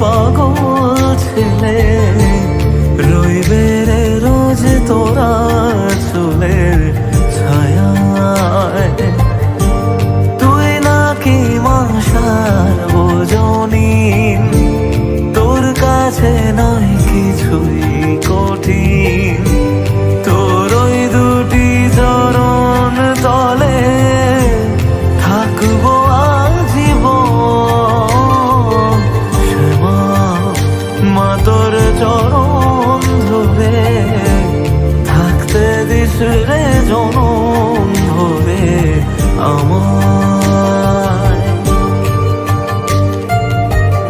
পাগল ছেলে রইবে রে রোজ তোরা চুলের ছায়ায়। তুই নাকি মাসার বোঝনি, তোর কাছে নয় কিছুই কঠিন। তোর ওই দুটি চরণ তলে থাকবো আজীবন। শ্যামা মা তোর চরণ ধরে থাকতে দিস রে জন।